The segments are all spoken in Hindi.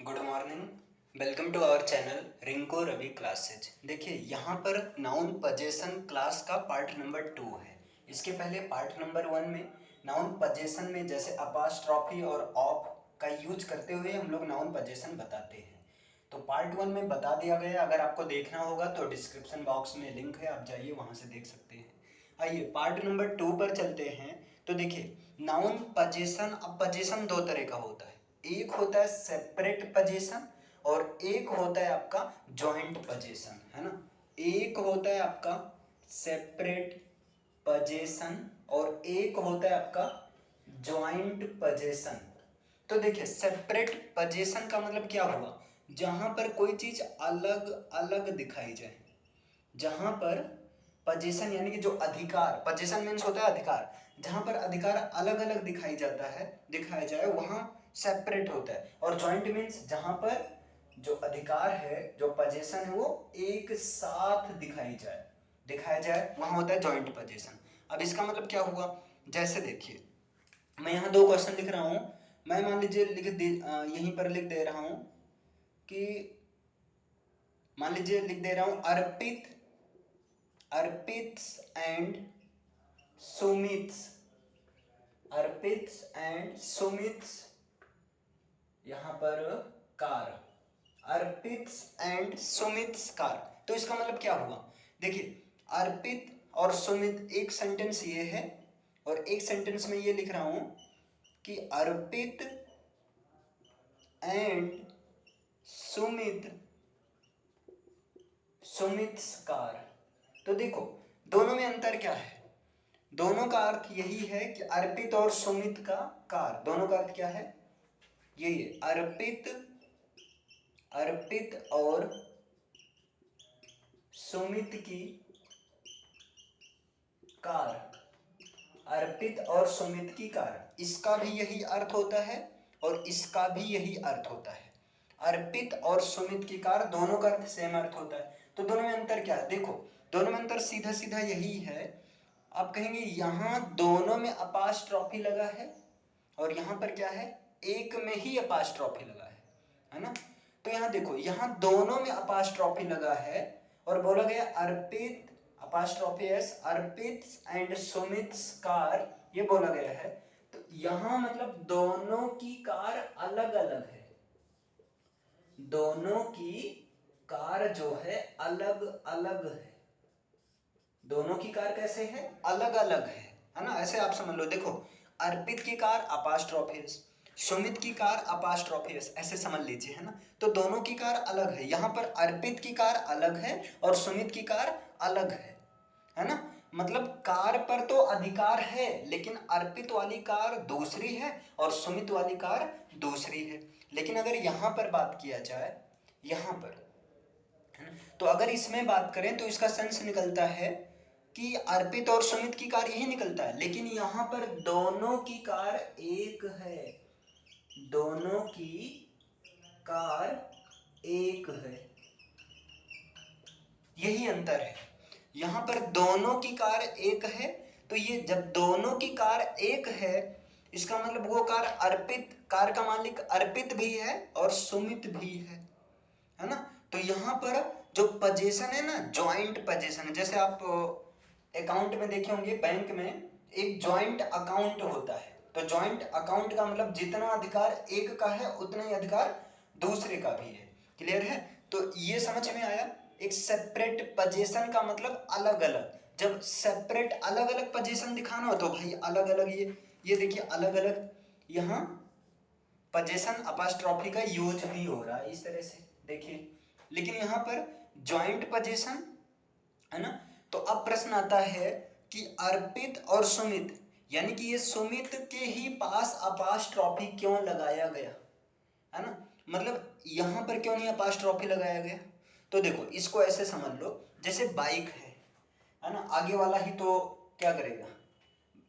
Good morning. Welcome to our channel Rinko Ravi classes. देखिए यहाँ पर नाउन पजेशन क्लास का पार्ट नंबर 2 है। इसके पहले पार्ट नंबर 1 में नाउन पजेशन में जैसे अपास्ट्रॉफी और ऑफ का यूज करते हुए हम लोग नाउन पजेशन बताते हैं। तो पार्ट 1 में बता दिया गया, अगर आपको देखना होगा तो डिस्क्रिप्शन बॉक्स में लिंक है, आप जाइए वहाँ से देख सकते हैं। आइए पार्ट नंबर 2 पर चलते हैं। तो देखिए नाउन पजेशन, अब पजेशन दो तरह का होता है। एक होता है सेपरेट पोजीशन और एक होता है आपका जॉइंट पोजीशन, है ना। एक होता है आपका सेपरेट पोजीशन और एक होता है आपका जॉइंट पोजीशन। तो देखिए सेपरेट पोजीशन का मतलब क्या हुआ, जहां पर कोई चीज अलग अलग दिखाई जाए। जहां पर पोजीशन यानी कि जो अधिकार, पोजीशन मीन्स होता है अधिकार, जहां पर अधिकार अलग अलग दिखाई जाता है, दिखाया जाए, वहां सेपरेट होता है। और जॉइंट मीन्स जहां पर जो अधिकार है, जो पोजीशन है, वो एक साथ दिखाया जाए वहां होता है जॉइंट पोजीशन। अब इसका मतलब क्या हुआ, जैसे देखिए मैं यहाँ दो क्वेश्चन लिख रहा हूं। मैं मान लीजिए यहीं पर लिख दे रहा हूं कि, मान लीजिए लिख दे रहा हूं अर्पित एंड सुमित, अर्पित एंड सुमित यहाँ पर car, Arpit and Sumit car. तो इसका मतलब क्या हुआ, देखिए अर्पित और सुमित, एक सेंटेंस ये है और एक सेंटेंस में ये लिख रहा हूं कि अर्पित एंड सुमित कार। तो देखो दोनों में अंतर क्या है, दोनों का अर्थ यही है कि अर्पित और सुमित का कार, दोनों का अर्थ क्या है, यही है अर्पित और सुमित की कार, अर्पित और सुमित की कार। इसका भी यही अर्थ होता है और इसका भी यही अर्थ होता है। अर्पित और सुमित की कार, दोनों का अर्थ सेम अर्थ होता है। तो दोनों में अंतर क्या है, देखो दोनों में अंतर सीधा सीधा यही है। आप कहेंगे यहां दोनों में अपास्ट्रॉफी लगा है और यहां पर क्या है, एक में ही अपास्ट्रॉफी लगा है ना। तो यहां देखो, यहां दोनों में अपास्ट्रॉफी लगा है और बोला गया Arpit apostrophe S, Arpit and Sumit car, ये बोला गया है। तो यहां मतलब दोनों की कार अलग अलग है, दोनों की कार जो है अलग अलग है। दोनों की कार कैसे है, अलग अलग है ना। ऐसे आप समझ लो, देखो अर्पित की कार अपास्ट्रोफियस, सुमित की कार अपास्ट्रोफियस, ऐसे समझ लीजिए, है ना। तो दोनों की कार अलग है, यहाँ पर अर्पित की कार अलग है और सुमित की कार अलग है ना। मतलब कार पर तो अधिकार है, लेकिन अर्पित वाली कार दूसरी है और सुमित वाली कार दूसरी है। लेकिन अगर यहाँ पर बात किया जाए, यहाँ पर, है ना, तो अगर इसमें बात करें तो इसका सेंस निकलता है कि अर्पित और सुमित की कार यही निकलता है। लेकिन यहाँ पर दोनों की कार एक है, दोनों की कार एक है, यही अंतर है। यहाँ पर दोनों की कार एक है, तो ये जब दोनों की कार एक है, इसका मतलब वो कार अर्पित, कार का मालिक अर्पित भी है और सुमित भी है ना। तो यहाँ पर जो पोजीशन है ना, जॉइंट पोजीशन है। जैसे आप अकाउंट में देखे होंगे, बैंक में एक जॉइंट अकाउंट होता है। तो जॉइंट अकाउंट का मतलब जितना अधिकार एक का है उतना ही अधिकार दूसरे का भी है। क्लियर है, तो ये समझ में आया। एक सेपरेट पोजीशन का मतलब अलग अलग, जब सेपरेट अलग अलग पोजीशन दिखाना हो तो भाई अलग अलग, ये देखिए अलग अलग यहाँ पोजीशन अपास्ट्रॉफी का यूज भी हो रहा है इस तरह से, देखिए। लेकिन यहाँ पर जॉइंट पोजीशन है ना। तो अब प्रश्न आता है कि अर्पित और सुमित, यानी कि ये सुमित के ही पास अपास्ट्रॉफी क्यों लगाया गया, है ना। मतलब यहाँ पर क्यों नहीं अपास्ट्रॉफी लगाया गया। तो देखो इसको ऐसे समझ लो, जैसे बाइक है ना, आगे वाला ही तो क्या करेगा,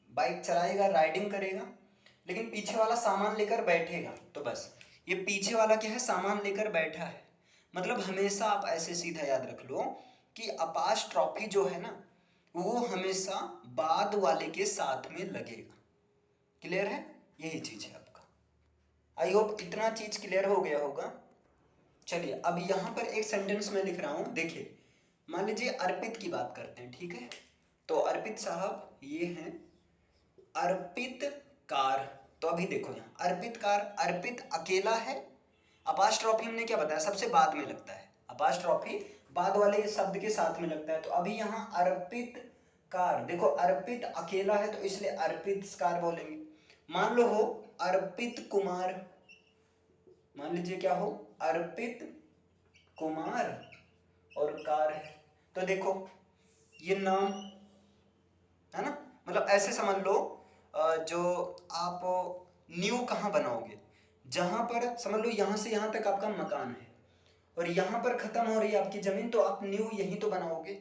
बाइक चलाएगा, राइडिंग करेगा, लेकिन पीछे वाला सामान लेकर बैठेगा। तो बस ये पीछे वाला क्या है, सामान लेकर बैठा है। मतलब हमेशा आप ऐसे सीधा याद रख लो कि अपास्ट्रॉफी जो है ना, वो हमेशा बाद वाले के साथ में लगेगा। क्लियर है, यही चीज है आपका। आई होप इतना चीज क्लियर हो गया होगा। चलिए अब यहाँ पर एक सेंटेंस में लिख रहा हूँ, देखिए मान लीजिए अर्पित की बात करते हैं, ठीक है। तो अर्पित साहब ये हैं अर्पित कार। तो अभी देखो यहाँ अर्पित कार, अर्पित अकेला है। अपास्ट्रॉफी हमने क्या बताया सबसे बाद में लगता है, अपास्ट्रॉफी बाद वाले शब्द के साथ में लगता है। तो अभी यहाँ अर्पित कार, देखो अर्पित अकेला है तो इसलिए अर्पित कार बोलेंगे। मान लो हो अर्पित कुमार, मान लीजिए क्या हो अर्पित कुमार और कार है, तो देखो ये नाम है ना, मतलब ऐसे समझ लो जो आप न्यू कहाँ बनाओगे, जहां पर समझ लो यहाँ से यहाँ तक आपका मकान है और यहाँ पर खत्म हो रही है आपकी जमीन, तो आप न्यू यहीं तो बनाओगे।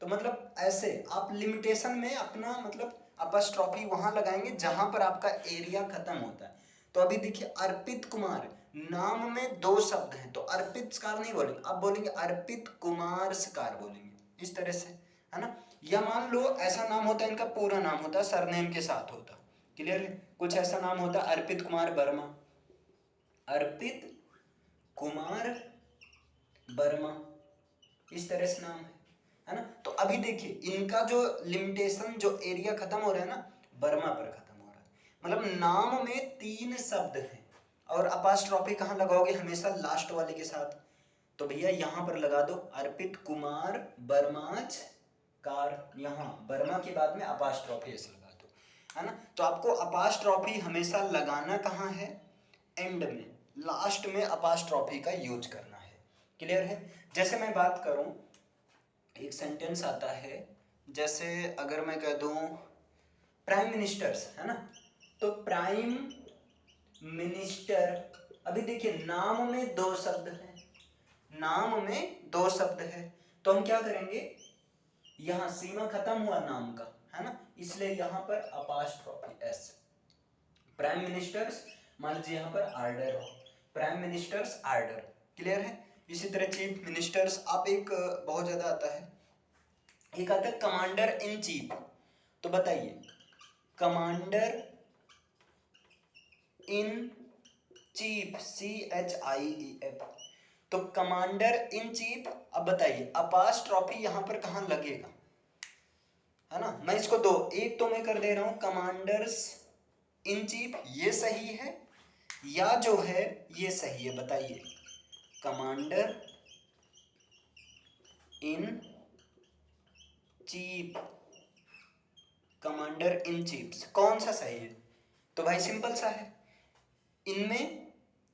तो मतलब ऐसे आप लिमिटेशन में अपना मतलब अपस्ट्रॉफी वहां लगाएंगे जहां पर आपका एरिया खत्म होता है। तो अभी देखिए अर्पित कुमार, नाम में दो शब्द हैं तो अर्पित स्कार नहीं बोलेंगे, आप बोलेंगे अर्पित कुमार स्कार बोलेंगे, इस तरह से, है ना। या मान लो ऐसा नाम होता है, इनका पूरा नाम होता है सरनेम के साथ होता, क्लियर है। कुछ ऐसा नाम होता है अर्पित कुमार वर्मा, अर्पित कुमार वर्मा, इस तरह से नाम है ना। तो अभी देखिए इनका जो लिमिटेशन, जो एरिया खत्म हो रहा है ना, वर्मा पर खत्म हो रहा है। मतलब नाम में तीन शब्द हैं और अपास्ट्रॉफी कहाँ लगाओगे, हमेशा लास्ट वाले के साथ। तो भैया यहाँ पर लगा दो अर्पित कुमार वर्माज कार, यहाँ वर्मा के बाद में अपास्ट्रॉफी ऐसे लगा दो, है ना। तो आपको अपास्ट्रॉफी हमेशा लगाना कहाँ है, एंड में, लास्ट में अपास्ट्रॉफी का यूज करना है, क्लियर है। जैसे मैं बात करूं, एक सेंटेंस आता है, जैसे अगर मैं कह दूं प्राइम मिनिस्टर्स, है ना, तो प्राइम मिनिस्टर, अभी देखिए नाम में दो शब्द है, नाम में दो शब्द है, तो हम क्या करेंगे, यहाँ सीमा खत्म हुआ नाम का, है ना, इसलिए यहाँ पर अपास्ट्रॉफी एस। प्राइम मिनिस्टर्स मान लीजिए यहाँ पर आर्डर हो, प्राइम मिनिस्टर्स आर्डर, क्लियर है। इसी तरह चीफ मिनिस्टर्स, आप एक बहुत ज्यादा आता है, एक आता है कमांडर इन चीफ। तो बताइए कमांडर इन चीफ, CHIEF, तो कमांडर इन चीफ। अब बताइए अपास्ट्रॉफी यहाँ पर कहाँ लगेगा, है ना। मैं इसको दो, एक तो मैं कर दे रहा हूं कमांडर्स इन चीफ, ये सही है या जो है ये सही है, बताइए commander in chief, commander in chiefs कौन सा सही है। तो भाई सिंपल सा है, इनमें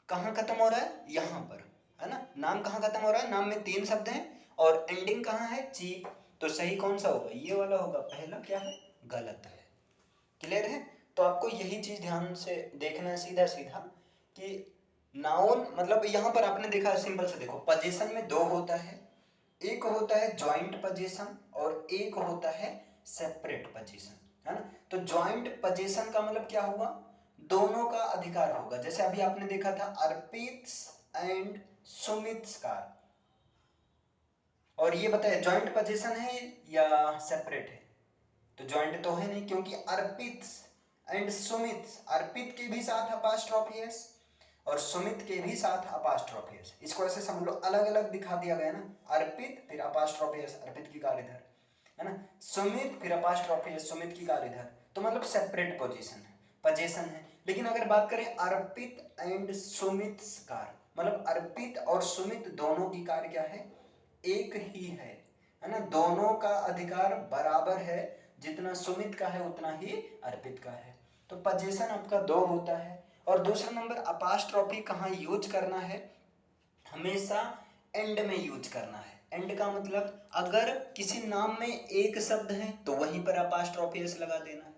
कहाँ खत्म हो रहा है, यहाँ पर, है ना। नाम कहाँ खत्म हो रहा है, नाम में तीन शब्द हैं और एंडिंग कहाँ है, चीफ। तो सही कौन सा होगा, ये वाला होगा, पहला क्या है गलत है, क्लियर है। तो आपको यही चीज ध्यान से देखना है, सीधा सीधा कि नाउन मतलब यहाँ पर आपने देखा सिंपल से, देखो पोजीशन में दो होता है, एक होता है ज्वाइंट पोजीशन और एक होता है सेपरेट पोजीशन, है ना। तो ज्वाइंट पोजीशन का मतलब क्या हुआ, दोनों का अधिकार होगा। जैसे अभी आपने देखा था अर्पित एंड सुमित कार, और ये बताइए ज्वाइंट पोजीशन है या सेपरेट है, तो ज्वाइंट तो है नहीं क्योंकि अर्पित एंड सुमित, अर्पित के भी साथ अपास्ट्रॉफी एस और सुमित के भी साथ अपास्ट्रॉफी एस। इसको ऐसे समझ लो अलग अलग दिखा दिया गया ना, अर्पित फिर अपास्ट्रॉफी एस, अर्पित की कार इधर, है ना, सुमित फिर अपास्ट्रॉफी एस, सुमित की कार इधर, तो मतलब सेपरेट पोजीशन है। लेकिन अगर बात करें अर्पित एंड सुमित कार, मतलब अर्पित और सुमित दोनों की कार क्या है, एक ही है ना, दोनों का अधिकार बराबर है, जितना सुमित का है उतना ही अर्पित का है। तो पोजीशन आपका दो होता है। और दूसरा नंबर अपास्ट्रॉफी कहाँ यूज करना है, हमेशा एंड में यूज करना है। एंड का मतलब अगर किसी नाम में एक शब्द है तो वहीं पर अपास्ट्रॉफी एस लगा देना है,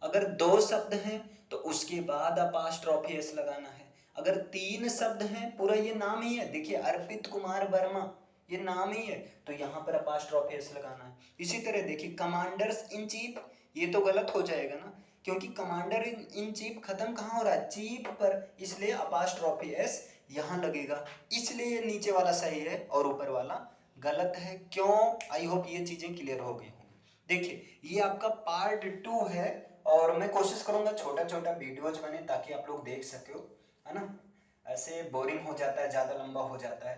अगर दो शब्द हैं तो उसके बाद अपास्ट्रॉफी एस लगाना है, अगर तीन शब्द हैं, पूरा ये नाम ही है, देखिए अर्पित कुमार वर्मा ये नाम ही है, तो यहाँ पर अपास्ट्रॉफी एस लगाना है। इसी तरह देखिए कमांडर्स इन चीफ, ये तो गलत हो जाएगा ना, क्योंकि कमांडर इन चीफ खत्म कहाँ हो रहा है, चीफ पर, इसलिए अपास्ट्रॉफी एस यहाँ लगेगा, इसलिए नीचे वाला सही है और ऊपर वाला गलत है। क्यों, आई होप ये चीजें क्लियर हो गई होंगी। देखिए ये आपका पार्ट 2 है और मैं कोशिश करूंगा छोटा छोटा वीडियोज बने ताकि आप लोग देख सको, है ना। ऐसे बोरिंग हो जाता है, ज़्यादा लंबा हो जाता है।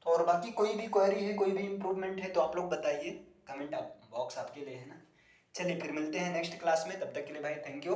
तो और बाकी कोई भी क्वेरी है, कोई भी इम्प्रूवमेंट है तो आप लोग बताइए, कमेंट आप बॉक्स आपके लिए है ना। चलिए फिर मिलते हैं नेक्स्ट क्लास में, तब तक के लिए भाई थैंक यू।